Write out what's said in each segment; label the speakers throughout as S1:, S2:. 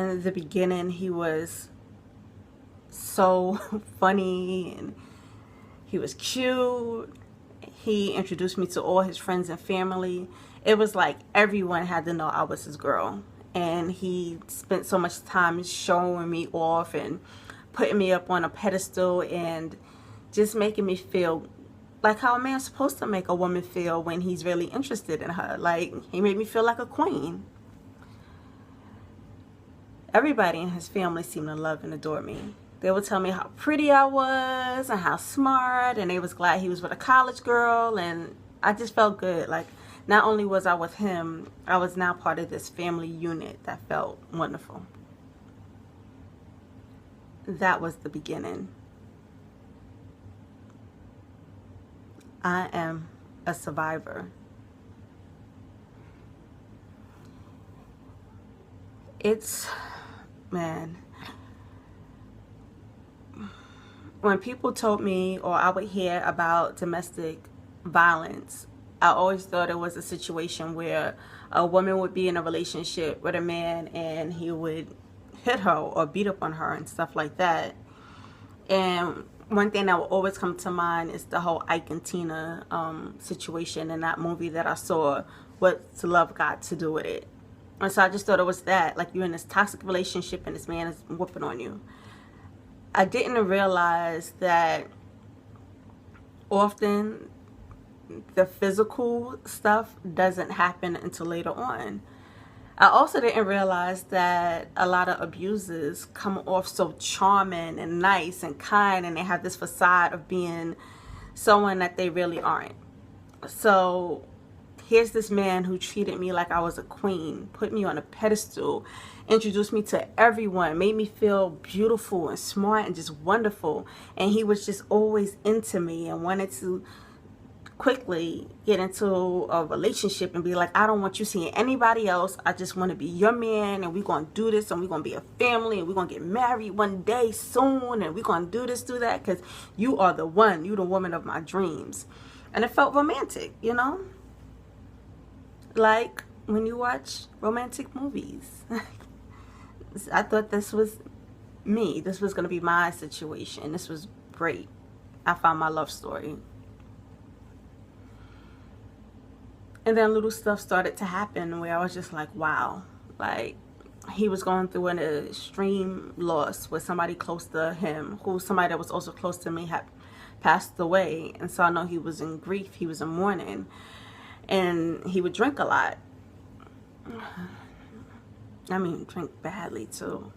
S1: in the beginning, he was so funny and he was cute. He introduced me to all his friends and family. It was like everyone had to know I was his girl. And he spent so much time showing me off and putting me up on a pedestal and just making me feel like how a man's supposed to make a woman feel when he's really interested in her. Like, he made me feel like a queen. Everybody in his family seemed to love and adore me. They would tell me how pretty I was and how smart, and they was glad he was with a college girl, and I just felt good. Like, not only was I with him, I was now part of this family unit that felt wonderful. That was the beginning. I am a survivor. Man, when people told me or I would hear about domestic violence, I always thought it was a situation where a woman would be in a relationship with a man and he would hit her or beat up on her and stuff like that. And one thing that will always come to mind is the whole Ike and Tina situation in that movie that I saw, What's Love Got to Do With It. And so I just thought it was that, like, you're in this toxic relationship and this man is whooping on you. I didn't realize that often the physical stuff doesn't happen until later on. I also didn't realize that a lot of abusers come off so charming and nice and kind, and they have this facade of being someone that they really aren't. So here's this man who treated me like I was a queen, put me on a pedestal, introduced me to everyone, made me feel beautiful and smart and just wonderful. And he was just always into me and wanted to quickly get into a relationship and be like, I don't want you seeing anybody else. I just want to be your man, and we're going to do this, and we're going to be a family, and we're going to get married one day soon, and we're going to do this, do that, because you are the one. You're the woman of my dreams. And it felt romantic, you know? Like when you watch romantic movies. I thought this was me. This was going to be my situation. This was great. I found my love story. And then little stuff started to happen where I was just like, wow. Like, he was going through an extreme loss with somebody close to him, somebody that was also close to me had passed away. And so I know he was in grief. He was in mourning. And he would drink a lot. I mean, drink badly too.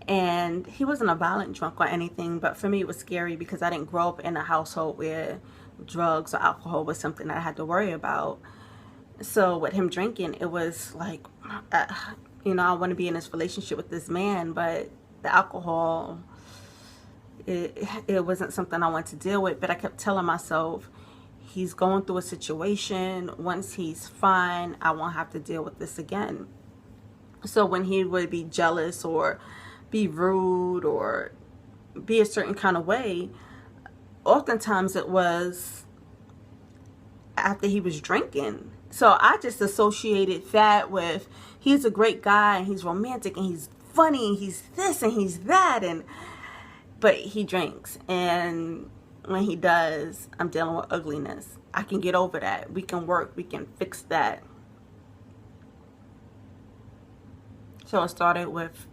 S1: And he wasn't a violent drunk or anything, but for me it was scary because I didn't grow up in a household where drugs or alcohol was something that I had to worry about. So with him drinking, it was like, you know, I want to be in this relationship with this man, but the alcohol, it wasn't something I wanted to deal with. But I kept telling myself, he's going through a situation. Once he's fine, I won't have to deal with this again. So when he would be jealous or be rude or be a certain kind of way, oftentimes it was after he was drinking. So I just associated that with, he's a great guy and he's romantic and he's funny and he's this and he's that, but he drinks. And when he does, I'm dealing with ugliness. I can get over that. We can work. We can fix that. So it started with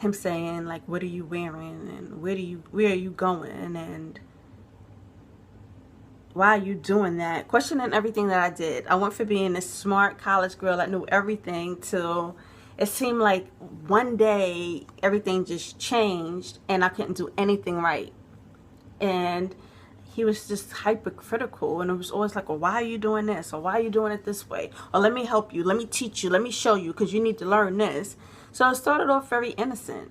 S1: him saying, like, what are you wearing? And where are you going? And why are you doing that? Questioning everything that I did. I went from being this smart college girl that knew everything to, it seemed like one day everything just changed and I couldn't do anything right. And he was just hypercritical, and it was always like, well, why are you doing this? Or why are you doing it this way? Or let me help you, let me teach you, let me show you, because you need to learn this. So it started off very innocent.